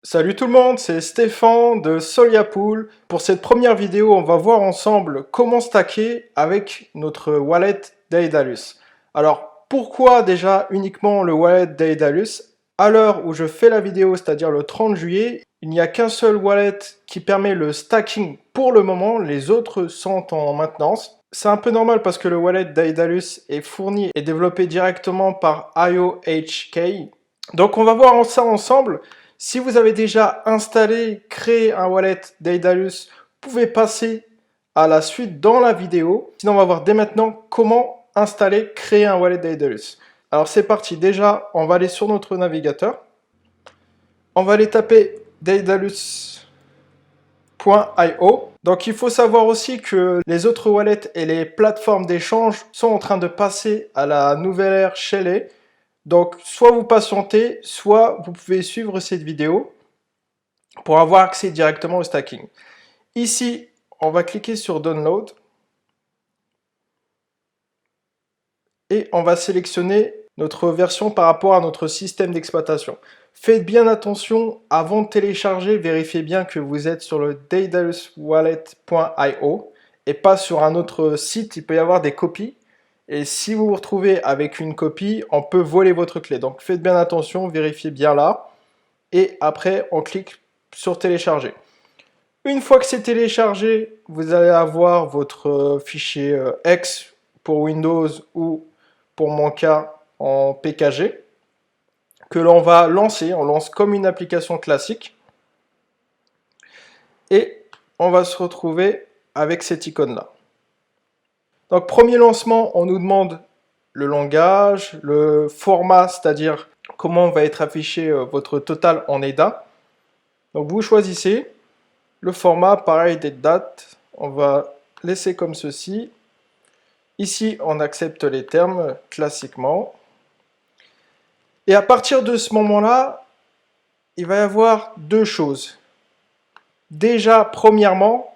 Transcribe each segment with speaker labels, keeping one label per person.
Speaker 1: Salut tout le monde, c'est Stéphane de Soliapool. Pour cette première vidéo, on va voir ensemble comment stacker avec notre wallet Daedalus. Alors, pourquoi déjà uniquement le wallet Daedalus? À l'heure où je fais la vidéo, c'est-à-dire le 30 juillet, il n'y a qu'un seul wallet qui permet le stacking pour le moment, les autres sont en maintenance. C'est un peu normal parce que le wallet Daedalus est fourni et développé directement par IOHK. Donc on va voir ça ensemble. Si vous avez déjà installé, créé un wallet Daedalus, vous pouvez passer à la suite dans la vidéo. Sinon, on va voir dès maintenant comment installer, créer un wallet Daedalus. Alors c'est parti, déjà, on va aller sur notre navigateur. On va aller taper daedalus.io. Donc il faut savoir aussi que les autres wallets et les plateformes d'échange sont en train de passer à la nouvelle ère Shelley. Donc, soit vous patientez, soit vous pouvez suivre cette vidéo pour avoir accès directement au stacking. Ici, on va cliquer sur Download et on va sélectionner notre version par rapport à notre système d'exploitation. Faites bien attention, avant de télécharger, vérifiez bien que vous êtes sur le daidaluswallet.io et pas sur un autre site, il peut y avoir des copies. Et si vous vous retrouvez avec une copie, on peut voler votre clé. Donc faites bien attention, vérifiez bien là. Et après, on clique sur télécharger. Une fois que c'est téléchargé, vous allez avoir votre fichier X pour Windows ou pour mon cas en PKG que l'on va lancer. On lance comme une application classique. Et on va se retrouver avec cette icône-là. Donc, premier lancement, on nous demande le langage, le format, c'est-à-dire comment va être affiché votre total en EDA. Donc, vous choisissez le format, pareil, des dates. On va laisser comme ceci. Ici, on accepte les termes classiquement. Et à partir de ce moment-là, il va y avoir deux choses. Déjà, premièrement,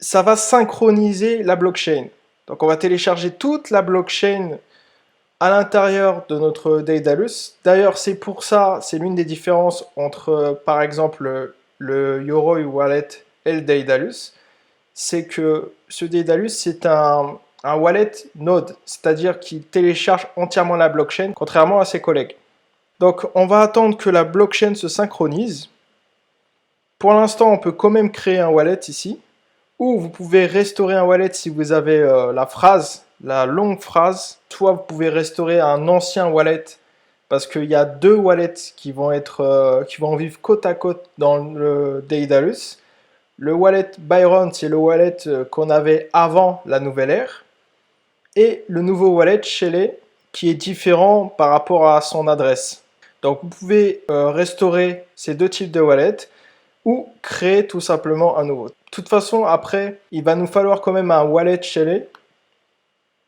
Speaker 1: ça va synchroniser la blockchain. Donc on va télécharger toute la blockchain à l'intérieur de notre Daedalus. D'ailleurs, c'est pour ça, c'est l'une des différences entre, par exemple, le Yoroi Wallet et le Daedalus. C'est que ce Daedalus, c'est un wallet Node, c'est-à-dire qu'il télécharge entièrement la blockchain, contrairement à ses collègues. Donc on va attendre que la blockchain se synchronise. Pour l'instant, on peut quand même créer un wallet ici, ou vous pouvez restaurer un wallet si vous avez la phrase, la longue phrase, soit vous pouvez restaurer un ancien wallet, parce qu'il y a deux wallets qui vont vivre côte à côte dans le Daedalus. Le wallet Byron, c'est le wallet qu'on avait avant la nouvelle ère, et le nouveau wallet Shelley, qui est différent par rapport à son adresse. Donc vous pouvez restaurer ces deux types de wallets ou créer tout simplement un nouveau. De toute façon, après, il va nous falloir quand même un wallet Shelley.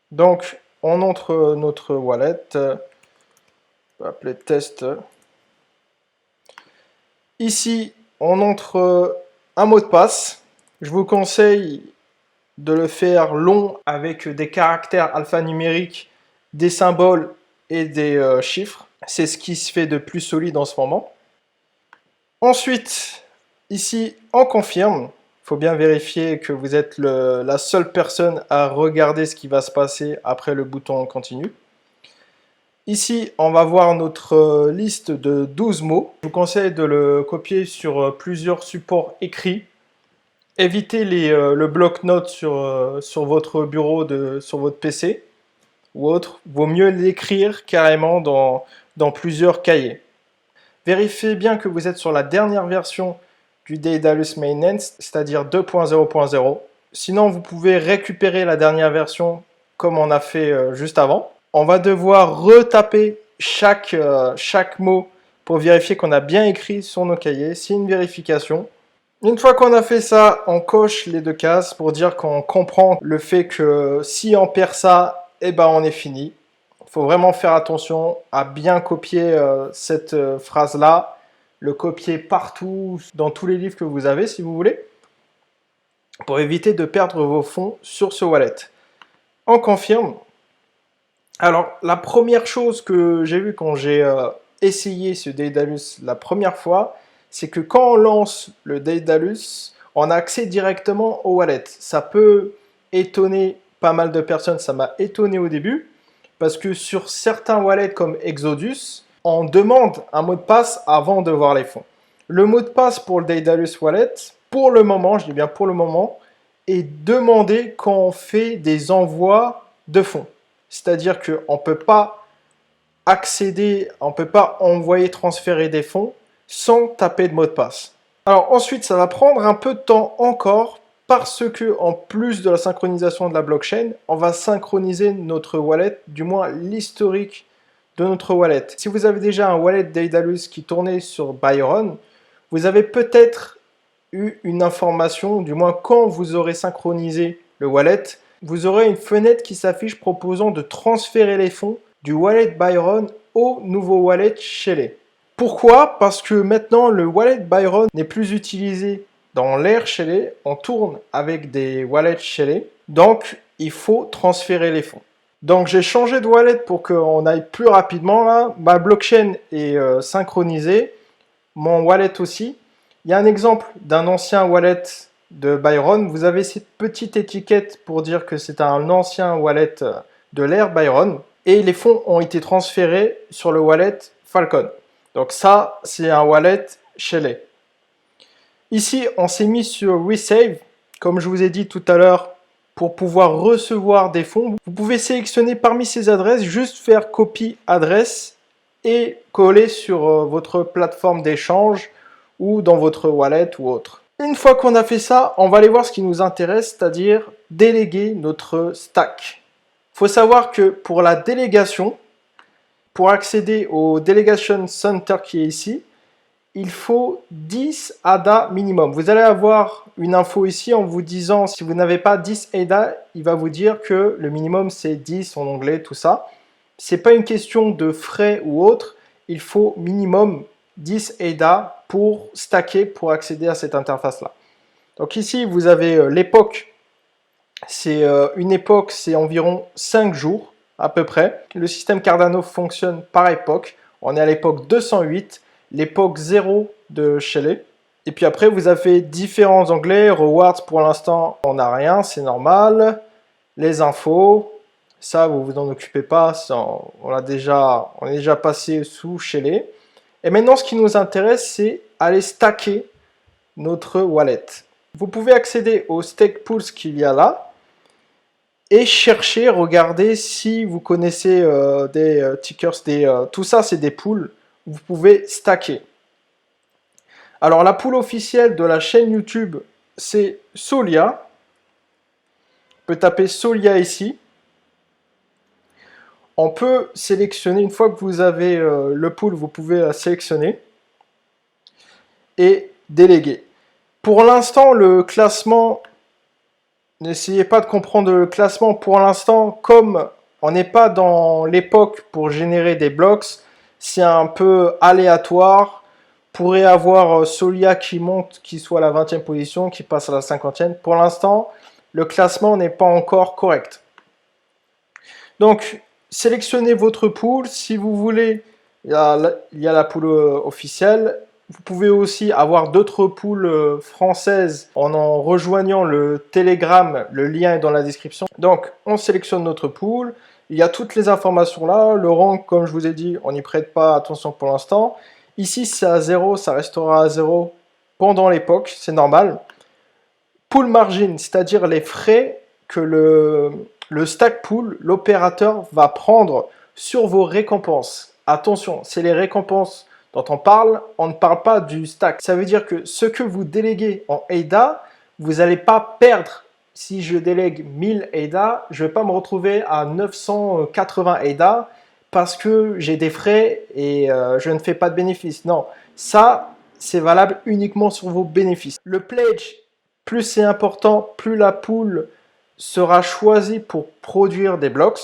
Speaker 1: Donc on entre notre wallet, on va appeler test. Ici, on entre un mot de passe. Je vous conseille de le faire long avec des caractères alphanumériques, des symboles et des chiffres. C'est ce qui se fait de plus solide en ce moment. Ensuite, ici, on confirme. Il faut bien vérifier que vous êtes la seule personne à regarder ce qui va se passer après le bouton continue. Ici, on va voir notre liste de 12 mots. Je vous conseille de le copier sur plusieurs supports écrits. Évitez le bloc-notes sur votre bureau, sur votre PC ou autre. Vaut mieux l'écrire carrément dans plusieurs cahiers. Vérifiez bien que vous êtes sur la dernière version du Daedalus Mainnet, c'est-à-dire 2.0.0. Sinon, vous pouvez récupérer la dernière version comme on a fait juste avant. On va devoir retaper chaque mot pour vérifier qu'on a bien écrit sur nos cahiers. C'est une vérification. Une fois qu'on a fait ça, on coche les deux cases pour dire qu'on comprend le fait que si on perd ça, eh ben on est fini. Il faut vraiment faire attention à bien copier cette phrase-là, le copier partout, dans tous les livres que vous avez si vous voulez, pour éviter de perdre vos fonds sur ce wallet. On confirme. Alors, la première chose que j'ai vue quand j'ai essayé ce Daedalus la première fois, c'est que quand on lance le Daedalus, on a accès directement au wallet. Ça peut étonner pas mal de personnes, ça m'a étonné au début, parce que sur certains wallets comme Exodus, on demande un mot de passe avant de voir les fonds. Le mot de passe pour le Daedalus Wallet, pour le moment, je dis bien pour le moment, est demandé quand on fait des envois de fonds. C'est-à-dire qu'on ne peut pas accéder, on ne peut pas envoyer, transférer des fonds sans taper de mot de passe. Alors ensuite, ça va prendre un peu de temps encore parce que en plus de la synchronisation de la blockchain, on va synchroniser notre wallet, du moins l'historique de notre wallet. Si vous avez déjà un wallet Daedalus qui tournait sur Byron, vous avez peut-être eu une information, du moins quand vous aurez synchronisé le wallet, vous aurez une fenêtre qui s'affiche proposant de transférer les fonds du wallet Byron au nouveau wallet Shelley. Pourquoi? Parce que maintenant le wallet Byron n'est plus utilisé dans l'ère Shelley, on tourne avec des wallets Shelley, donc il faut transférer les fonds. Donc j'ai changé de wallet pour qu'on aille plus rapidement là. Ma blockchain est synchronisée, mon wallet aussi. Il y a un exemple d'un ancien wallet de Byron. Vous avez cette petite étiquette pour dire que c'est un ancien wallet de l'ère Byron. Et les fonds ont été transférés sur le wallet Falcon. Donc ça, c'est un wallet Shelley. Ici, on s'est mis sur Resave. Comme je vous ai dit tout à l'heure, pour pouvoir recevoir des fonds, vous pouvez sélectionner parmi ces adresses, juste faire copie adresse et coller sur votre plateforme d'échange ou dans votre wallet ou autre. Une fois qu'on a fait ça, on va aller voir ce qui nous intéresse, c'est-à-dire déléguer notre stack. Il faut savoir que pour la délégation, pour accéder au Delegation Center qui est ici, il faut 10 ADA minimum. Vous allez avoir une info ici en vous disant, si vous n'avez pas 10 ADA, il va vous dire que le minimum c'est 10 en anglais, tout ça. Ce n'est pas une question de frais ou autre, il faut minimum 10 ADA pour stacker, pour accéder à cette interface-là. Donc ici, vous avez l'époque. C'est une époque, c'est environ 5 jours à peu près. Le système Cardano fonctionne par époque. On est à l'époque 208, l'époque 0 de Shelley. Et puis après, vous avez différents onglets. Rewards, pour l'instant, on n'a rien, c'est normal. Les infos, ça, vous vous en occupez pas, on est déjà passé sous Shelley. Et maintenant, ce qui nous intéresse, c'est aller stacker notre wallet. Vous pouvez accéder aux stake pools qu'il y a là et chercher, regarder si vous connaissez des tickers, tout ça, c'est des pools. Vous pouvez stacker. Alors, la pool officielle de la chaîne YouTube, c'est Solia. On peut taper Solia ici. On peut sélectionner, une fois que vous avez le pool, vous pouvez la sélectionner et déléguer. Pour l'instant, le classement, n'essayez pas de comprendre le classement. Pour l'instant, comme on n'est pas dans l'époque pour générer des blocs, c'est un peu aléatoire. Pourrait avoir Solia qui monte, qui soit à la 20e position, qui passe à la 50e. Pour l'instant, le classement n'est pas encore correct. Donc, sélectionnez votre pool. Si vous voulez, il y a la pool officielle. Vous pouvez aussi avoir d'autres pools françaises en rejoignant le Telegram. Le lien est dans la description. Donc, on sélectionne notre pool. Il y a toutes les informations là. Le rank, comme je vous ai dit, on n'y prête pas attention pour l'instant. Ici, c'est à 0, ça restera à 0 pendant l'époque, c'est normal. Pool margin, c'est-à-dire les frais que le stack pool, l'opérateur va prendre sur vos récompenses. Attention, c'est les récompenses dont on ne parle pas du stack. Ça veut dire que ce que vous déléguez en ADA, vous n'allez pas perdre. Si je délègue 1000 ADA, je ne vais pas me retrouver à 980 ADA parce que j'ai des frais et je ne fais pas de bénéfices. Non, ça, c'est valable uniquement sur vos bénéfices. Le pledge, plus c'est important, plus la pool sera choisie pour produire des blocs.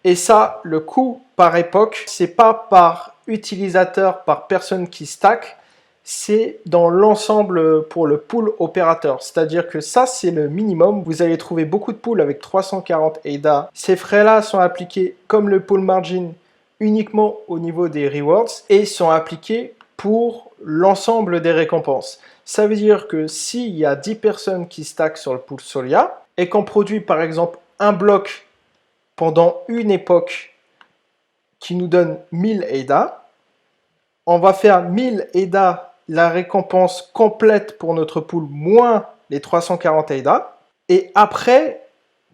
Speaker 1: Et ça, le coût par époque, c'est pas par utilisateur, par personne qui stack, c'est dans l'ensemble pour le pool opérateur. C'est-à-dire que ça, c'est le minimum. Vous allez trouver beaucoup de pools avec 340 ADA. Ces frais-là sont appliqués comme le pool margin uniquement au niveau des rewards et sont appliqués pour l'ensemble des récompenses. Ça veut dire que s'il y a 10 personnes qui stackent sur le pool Solia et qu'on produit par exemple un bloc pendant une époque qui nous donne 1000 ADA, on va faire 1000 ADA, la récompense complète pour notre pool, moins les 340 ADA. Et après,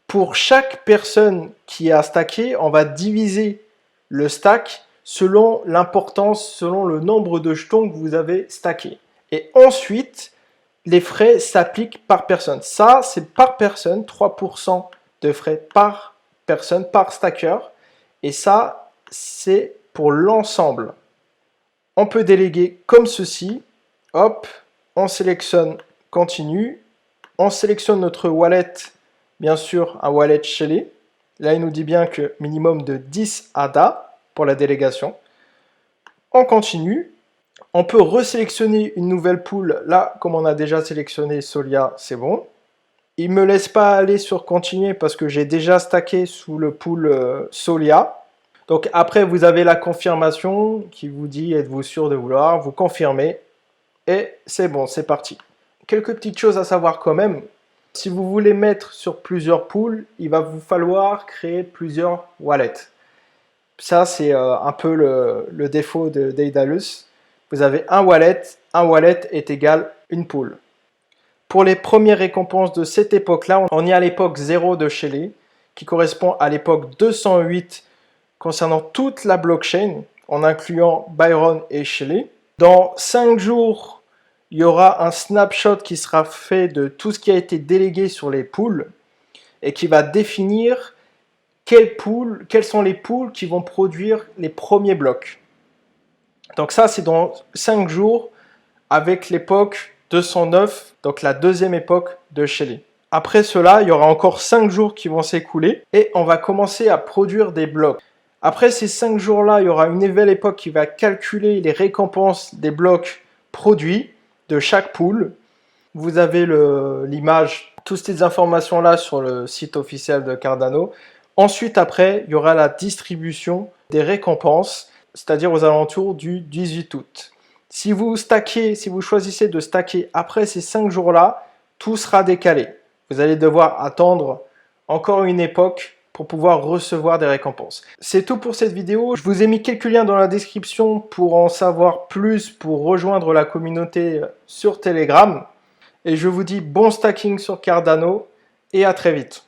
Speaker 1: pour chaque personne qui a stacké, on va diviser le stack selon l'importance, selon le nombre de jetons que vous avez stacké. Et ensuite, les frais s'appliquent par personne. Ça, c'est par personne, 3% de frais par personne, par stacker. Et ça, c'est pour l'ensemble. On peut déléguer comme ceci. Hop, on sélectionne continue. On sélectionne notre wallet, bien sûr, un wallet Shelley. Là, il nous dit bien que minimum de 10 ADA pour la délégation. On continue. On peut resélectionner une nouvelle pool. Là, comme on a déjà sélectionné Solia, c'est bon. Il ne me laisse pas aller sur continuer parce que j'ai déjà stacké sous le pool Solia. Donc après, vous avez la confirmation qui vous dit « Êtes-vous sûr de vouloir ?» Vous confirmez et c'est bon, c'est parti. Quelques petites choses à savoir quand même. Si vous voulez mettre sur plusieurs pools, il va vous falloir créer plusieurs wallets. Ça, c'est un peu le défaut de Daedalus. Vous avez un wallet est égal une pool. Pour les premières récompenses de cette époque-là, on est à l'époque 0 de Shelley, qui correspond à l'époque 208 concernant toute la blockchain, en incluant Byron et Shelley. Dans 5 jours, il y aura un snapshot qui sera fait de tout ce qui a été délégué sur les pools et qui va définir quels sont les pools qui vont produire les premiers blocs. Donc ça, c'est dans 5 jours avec l'époque 209, donc la deuxième époque de Shelley. Après cela, il y aura encore 5 jours qui vont s'écouler et on va commencer à produire des blocs. Après ces 5 jours-là, il y aura une nouvelle époque qui va calculer les récompenses des blocs produits de chaque pool. Vous avez l'image, toutes ces informations-là sur le site officiel de Cardano. Ensuite, après, il y aura la distribution des récompenses, c'est-à-dire aux alentours du 18 août. Si vous choisissez de stacker après ces 5 jours-là, tout sera décalé. Vous allez devoir attendre encore une époque pour pouvoir recevoir des récompenses. C'est tout pour cette vidéo. Je vous ai mis quelques liens dans la description pour en savoir plus, pour rejoindre la communauté sur Telegram. Et je vous dis bon stacking sur Cardano et à très vite.